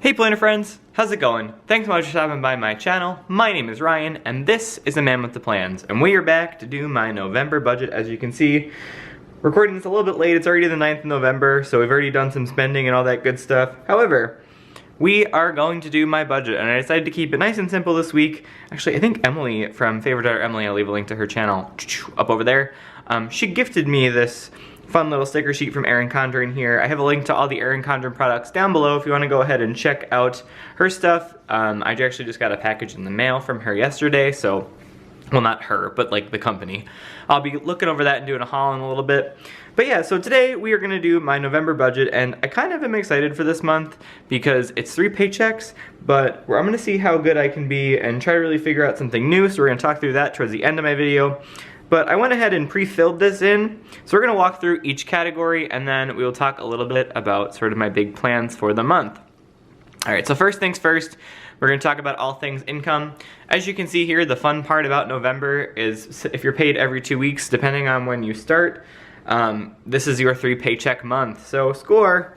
Hey planner friends, how's it going? Thanks so much for stopping by my channel. My name is Ryan and this is A Man with the Plans, and we are back to do my November budget. As you can see, recording this a little bit late. It's already the 9th of November, so we've already done some spending and all that good stuff. However, we are going to do my budget, and I decided to keep it nice and simple this week. Actually, I think Emily from Favorite Daughter Emily, I'll leave a link to her channel up over there. She gifted me this fun little sticker sheet from Erin Condren here. I have a link to all the Erin Condren products down below if you want to go ahead and check out her stuff. I actually just got a package in the mail from her yesterday, so, well, not her, but like the company. I'll be looking over that and doing a haul in a little bit. But yeah, so today we are gonna do my November budget, and I kind of am excited for this month because it's 3 paychecks, but I'm gonna see how good I can be and try to really figure out something new, so we're gonna talk through that towards the end of my video. But I went ahead and pre-filled this in, so we're gonna walk through each category and then we will talk a little bit about sort of my big plans for the month. Alright, so first things first, we're gonna talk about all things income. As you can see here, the fun part about November is if you're paid every 2 weeks, depending on when you start, this is your 3 paycheck month. So score,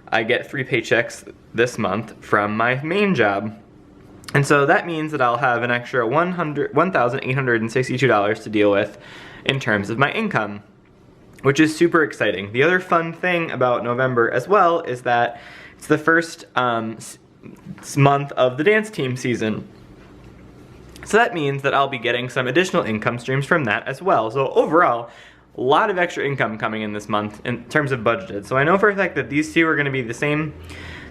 I get 3 paychecks this month from my main job. And so that means that I'll have an extra $1,862 to deal with in terms of my income, which is super exciting. The other fun thing about November as well is that it's the first month of the dance team season. So that means that I'll be getting some additional income streams from that as well. So overall, a lot of extra income coming in this month in terms of budgeted. So I know for a fact that these two are going to be the same.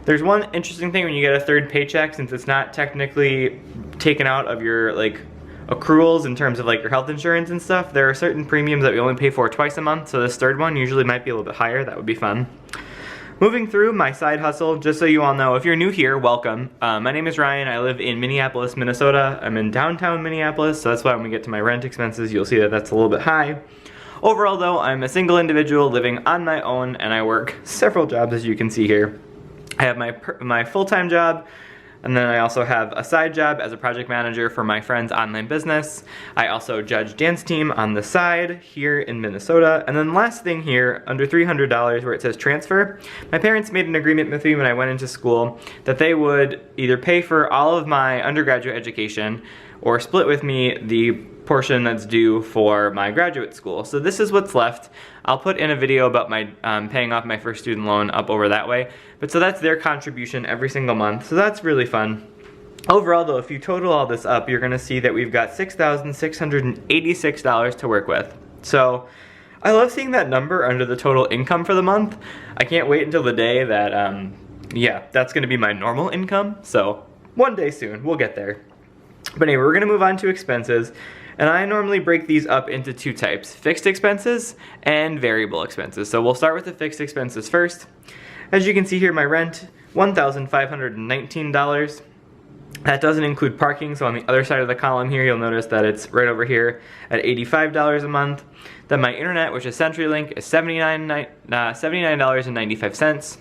There's one interesting thing when you get a third paycheck, since it's not technically taken out of your like accruals in terms of like your health insurance and stuff. There are certain premiums that we only pay for twice a month, so this third one usually might be a little bit higher. That would be fun. Moving through my side hustle, just so you all know, if you're new here, welcome. My name is Ryan. I live in Minneapolis, Minnesota. I'm in downtown Minneapolis, so that's why when we get to my rent expenses, you'll see that that's a little bit high. Overall though, I'm a single individual living on my own, and I work several jobs, as you can see here. I have my full-time job, and then I also have a side job as a project manager for my friend's online business. I also judge dance team on the side here in Minnesota. And then last thing here, under $300 where it says transfer, my parents made an agreement with me when I went into school that they would either pay for all of my undergraduate education or split with me the portion that's due for my graduate school. So this is what's left. I'll put in a video about my paying off my first student loan up over that way. But so that's their contribution every single month. So that's really fun. Overall though, if you total all this up, you're gonna see that we've got $6,686 to work with. So I love seeing that number under the total income for the month. I can't wait until the day that, yeah, that's gonna be my normal income. So one day soon, we'll get there. But anyway, we're gonna move on to expenses. And I normally break these up into 2 types, fixed expenses and variable expenses. So we'll start with the fixed expenses first. As you can see here, my rent, $1,519. That doesn't include parking, so on the other side of the column here, you'll notice that it's right over here at $85 a month. Then my internet, which is CenturyLink, is $79.95.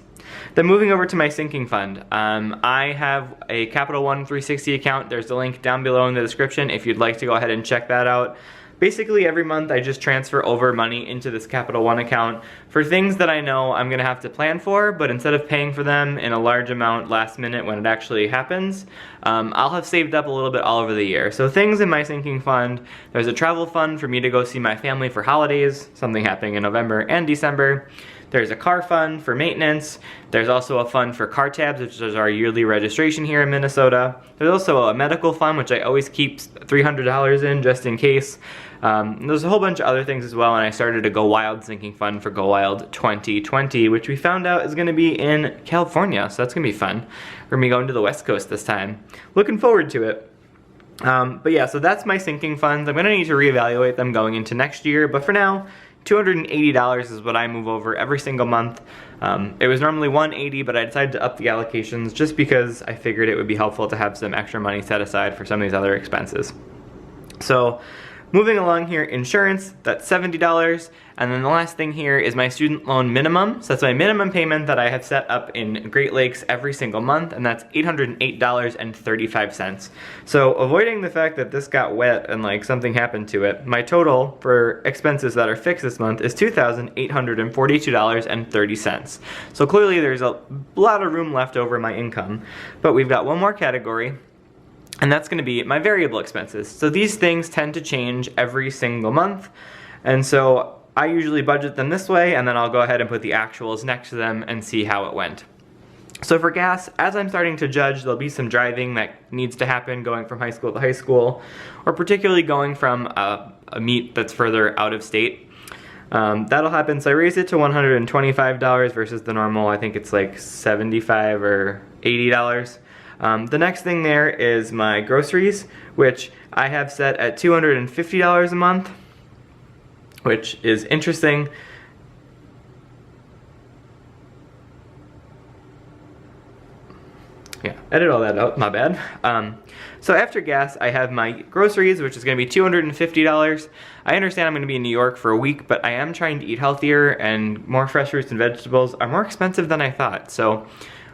Then moving over to my sinking fund, I have a Capital One 360 account. There's the link down below in the description if you'd like to go ahead and check that out. Basically every month I just transfer over money into this Capital One account for things that I know I'm gonna have to plan for, but instead of paying for them in a large amount last minute when it actually happens, I'll have saved up a little bit all over the year. So things in my sinking fund, there's a travel fund for me to go see my family for holidays, something happening in November and December. There's a car fund for maintenance. There's also a fund for car tabs, which is our yearly registration here in Minnesota. There's also a medical fund, which I always keep $300 in just in case. There's a whole bunch of other things as well, and I started a Go Wild sinking fund for Go Wild 2020, which we found out is gonna be in California, so that's gonna be fun. We're gonna be going to the West Coast this time. Looking forward to it. But yeah, so that's my sinking funds. I'm gonna need to reevaluate them going into next year, but for now, $280 is what I move over every single month. It was normally $180, but I decided to up the allocations just because I figured it would be helpful to have some extra money set aside for some of these other expenses. So Moving along here, insurance, that's $70. And then the last thing here is my student loan minimum. So that's my minimum payment that I have set up in Great Lakes every single month, and that's $808.35. So avoiding the fact that this got wet and like something happened to it, my total for expenses that are fixed this month is $2,842.30. So clearly there's a lot of room left over my income. But we've got one more category, and that's going to be my variable expenses. So these things tend to change every single month, and so I usually budget them this way, and then I'll go ahead and put the actuals next to them and see how it went. So for gas, as I'm starting to judge, there'll be some driving that needs to happen going from high school to high school, or particularly going from a meet that's further out of state. That'll happen, so I raised it to $125 versus the normal, I think it's like $75 or $80. The next thing there is my groceries, which I have set at $250 a month, which is interesting. Yeah, edit all that out, my bad. So after gas, I have my groceries, which is going to be $250. I understand I'm going to be in New York for a week, but I am trying to eat healthier, and more fresh fruits and vegetables are more expensive than I thought. So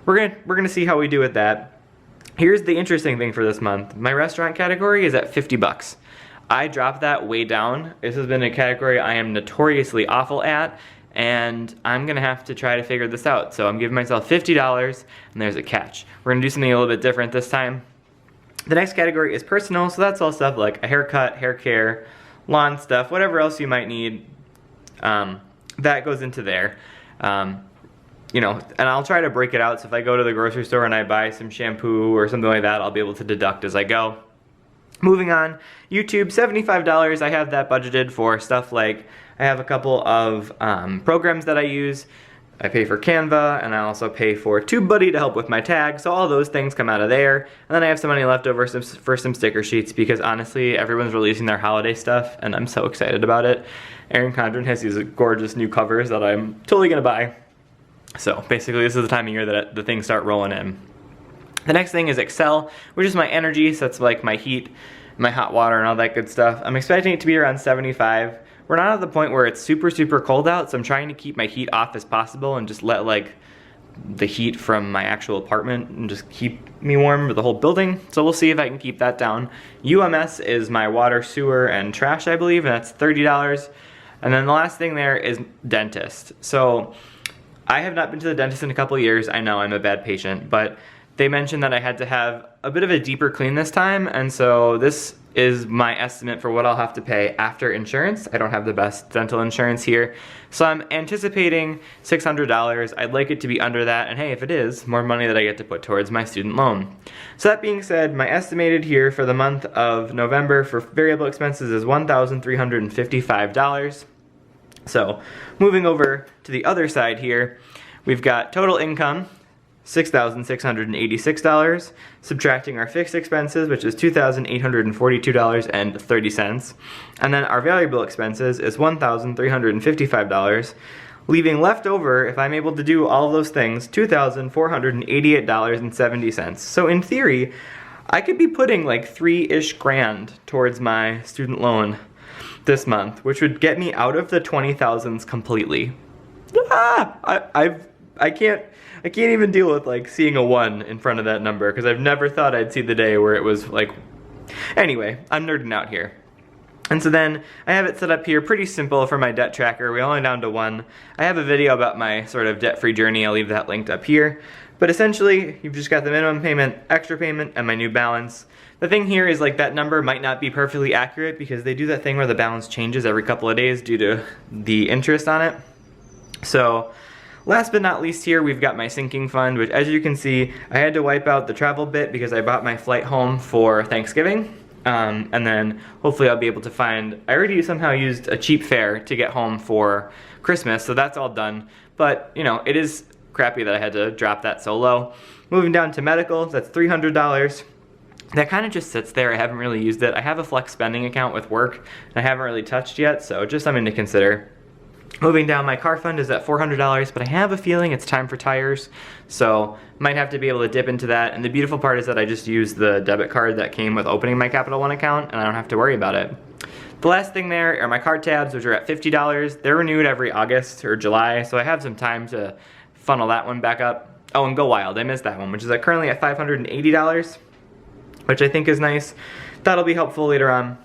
we're gonna see how we do with that. Here's the interesting thing for this month. My restaurant category is at 50 bucks. I dropped that way down. This has been a category I am notoriously awful at, and I'm gonna have to try to figure this out. So I'm giving myself $50, and there's a catch. We're gonna do something a little bit different this time. The next category is personal, so that's all stuff like a haircut, hair care, lawn stuff, whatever else you might need, that goes into there. You know, and I'll try to break it out, so if I go to the grocery store and I buy some shampoo or something like that, I'll be able to deduct as I go. Moving on, YouTube, $75, I have that budgeted for stuff like, I have a couple of programs that I use. I pay for Canva, and I also pay for TubeBuddy to help with my tags, so all those things come out of there. And then I have some money left over for some sticker sheets, because honestly, everyone's releasing their holiday stuff, and I'm so excited about it. Erin Condren has these gorgeous new covers that I'm totally gonna buy. So basically this is the time of year that the things start rolling in. The next thing is Excel, which is my energy, so that's like my heat, my hot water, and all that good stuff. I'm expecting it to be around 75. We're not at the point where it's super, super cold out, so I'm trying to keep my heat off as possible and just let like the heat from my actual apartment and just keep me warm for the whole building. So we'll see if I can keep that down. UMS is my water, sewer, and trash, I believe, and that's $30. And then the last thing there is dentist. So I have not been to the dentist in a couple of years. I know I'm a bad patient, but they mentioned that I had to have a bit of a deeper clean this time, and so this is my estimate for what I'll have to pay after insurance. I don't have the best dental insurance here, so I'm anticipating $600. I'd like it to be under that, and hey, if it is, more money that I get to put towards my student loan. So that being said, my estimated here for the month of November for variable expenses is $1,355. So moving over to the other side here, we've got total income, $6,686, subtracting our fixed expenses, which is $2,842.30, and then our variable expenses is $1,355, leaving left over, if I'm able to do all of those things, $2,488.70. So in theory, I could be putting like $3-ish grand towards my student loan this month, which would get me out of the 20,000s completely. I can't even deal with like seeing a 1 in front of that number, because I've never thought I'd see the day where it was like, anyway, I'm nerding out here. And so then I have it set up here pretty simple for my debt tracker. We're only down to 1. I have a video about my sort of debt-free journey. I'll leave that linked up here. But essentially, you've just got the minimum payment, extra payment, and my new balance. The thing here is like that number might not be perfectly accurate, because they do that thing where the balance changes every couple of days due to the interest on it. So last but not least here, we've got my sinking fund, which as you can see, I had to wipe out the travel bit because I bought my flight home for Thanksgiving. And then hopefully I'll be able to find, I already somehow used a cheap fare to get home for Christmas, so that's all done. But you know, it is crappy that I had to drop that so low. Moving down to medical, that's $300. That kind of just sits there. I haven't really used it. I have a flex spending account with work, and I haven't really touched yet, so just something to consider. Moving down, my car fund is at $400, but I have a feeling it's time for tires, so might have to be able to dip into that. And the beautiful part is that I just used the debit card that came with opening my Capital One account, and I don't have to worry about it. The last thing there are my card tabs, which are at $50. They're renewed every August or July, so I have some time to funnel that one back up. Oh, and Go Wild, I missed that one, which is currently at $580, which I think is nice. That'll be helpful later on.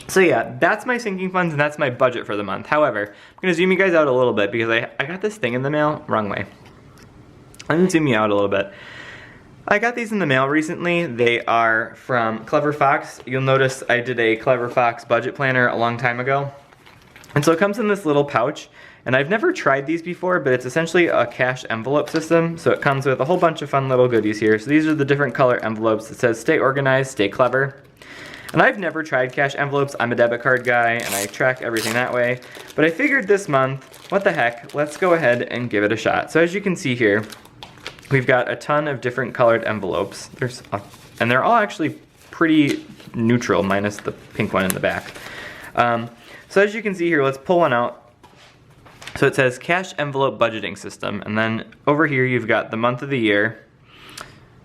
So yeah, that's my sinking funds and that's my budget for the month. However, I'm gonna zoom you guys out a little bit because I got this thing in the mail, wrong way. Let me zoom you out a little bit. I got these in the mail recently. They are from Clever Fox. You'll notice I did a Clever Fox budget planner a long time ago. And so it comes in this little pouch, and I've never tried these before, but it's essentially a cash envelope system. So it comes with a whole bunch of fun little goodies here. So these are the different color envelopes. It says stay organized, stay clever. And I've never tried cash envelopes. I'm a debit card guy and I track everything that way. But I figured this month, what the heck, let's go ahead and give it a shot. So as you can see here, we've got a ton of different colored envelopes. And they're all actually pretty neutral, minus the pink one in the back. So as you can see here, let's pull one out. So it says cash envelope budgeting system. And then over here, you've got the month of the year.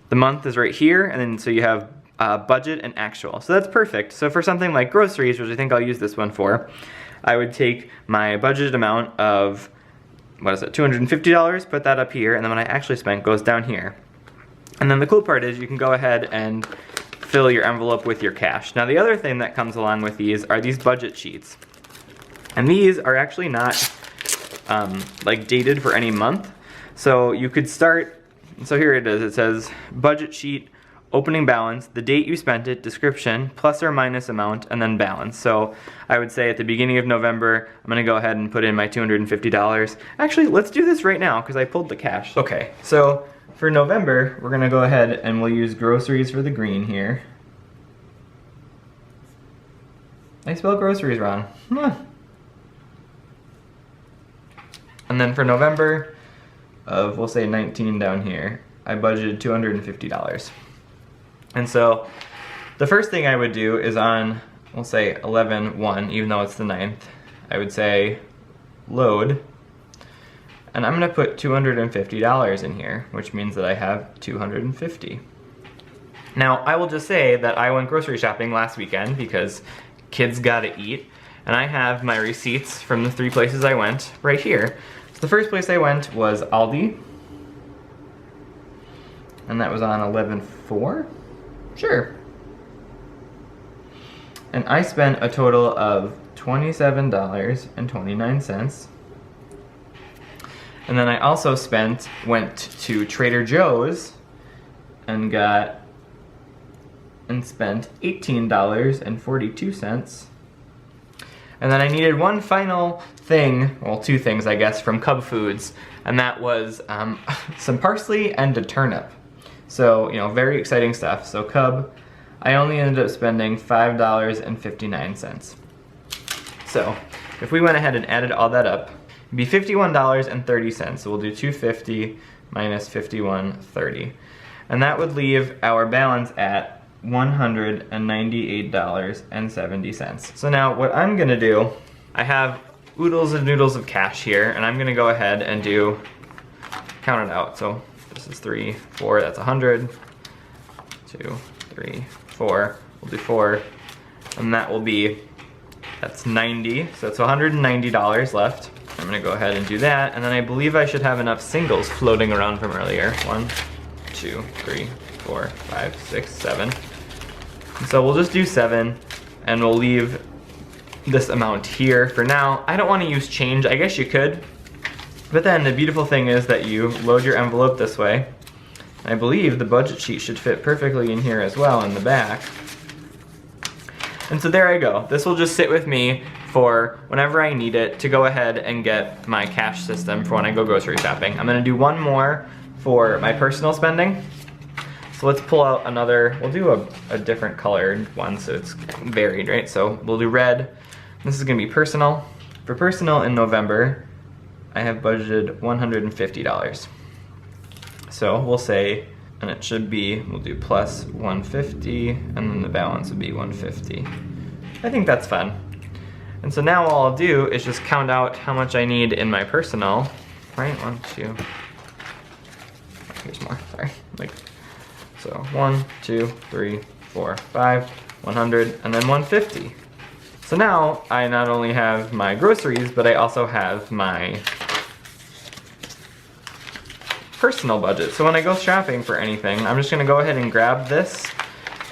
The month is right here. And then so you have budget and actual. So that's perfect. So for something like groceries, which I think I'll use this one for, I would take my budgeted amount of, what is it, $250, put that up here, and then what I actually spent goes down here. And then the cool part is you can go ahead and fill your envelope with your cash. Now the other thing that comes along with these are these budget sheets. And these are actually not like dated for any month. So you could start, so here it is, it says budget sheet, opening balance, the date you spent it, description, plus or minus amount, and then balance. So I would say at the beginning of November, I'm gonna go ahead and put in my $250. Actually, let's do this right now because I pulled the cash. Okay, so for November, we're gonna go ahead and we'll use groceries for the green here. I spelled groceries wrong. And then for November of, we'll say 19 down here, I budgeted $250. And so the first thing I would do is on, we'll say 11/1, even though it's the 9th, I would say load, and I'm gonna put $250 in here, which means that I have $250. Now, I will just say that I went grocery shopping last weekend because kids gotta eat, and I have my receipts from the 3 places I went right here. So the first place I went was Aldi, and that was on 11/4. Sure. And I spent a total of $27.29. And then I also went to Trader Joe's and spent $18.42. And then I needed one final thing, well, 2 things I guess, from Cub Foods, and that was some parsley and a turnip. So, you know, very exciting stuff. So Cub, I only ended up spending $5.59. So if we went ahead and added all that up, it'd be $51.30. So we'll do $250 minus $51.30. And that would leave our balance at $198.70. So now what I'm gonna do, I have oodles and noodles of cash here, and I'm gonna go ahead and count it out. So this is 3, 4, that's 100, 2, 3, 4, we'll do 4, and that will be, that's 90, so it's $190 left. I'm gonna go ahead and do that, and then I believe I should have enough singles floating around from earlier. 1, 2, 3, 4, 5, 6, 7. And so we'll just do 7, and we'll leave this amount here for now. I don't wanna use change, I guess you could, but then the beautiful thing is that you load your envelope this way. I believe the budget sheet should fit perfectly in here as well in the back. And so there I go. This will just sit with me for whenever I need it to go ahead and get my cash system for when I go grocery shopping. I'm gonna do one more for my personal spending. So let's pull out another, we'll do a different colored one so it's varied, right? So we'll do red. This is gonna be personal. For personal in November, I have budgeted $150. So we'll say, and it should be, we'll do plus 150, and then the balance would be 150. I think that's fun. And so now all I'll do is just count out how much I need in my personal, right? 1, 2, here's more, sorry. So 1, 2, 3, 4, 5, 100, and then 150. So now I not only have my groceries, but I also have my personal budget. So when I go shopping for anything, I'm just gonna go ahead and grab this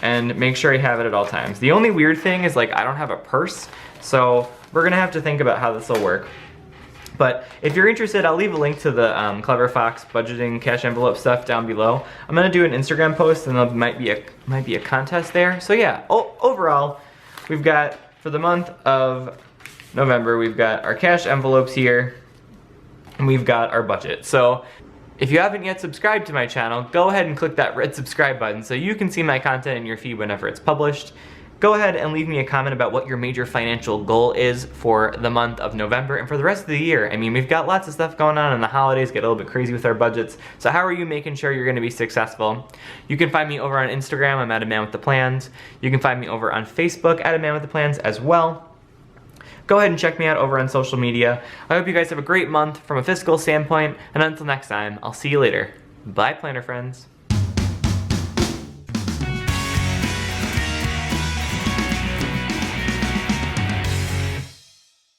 and make sure I have it at all times. The only weird thing is like I don't have a purse, so we're gonna have to think about how this will work. But if you're interested, I'll leave a link to the Clever Fox budgeting cash envelope stuff down below. I'm gonna do an Instagram post and there might be a contest there. So yeah, overall, we've got, for the month of November, we've got our cash envelopes here, and we've got our budget. So if you haven't yet subscribed to my channel, go ahead and click that red subscribe button so you can see my content in your feed whenever it's published. Go ahead and leave me a comment about what your major financial goal is for the month of November and for the rest of the year. I mean, we've got lots of stuff going on and the holidays get a little bit crazy with our budgets. So how are you making sure you're gonna be successful? You can find me over on Instagram, I'm at A Man With The Plans. You can find me over on Facebook at A Man With The Plans as well. Go ahead and check me out over on social media. I hope you guys have a great month from a fiscal standpoint, and until next time, I'll see you later. Bye, planner friends.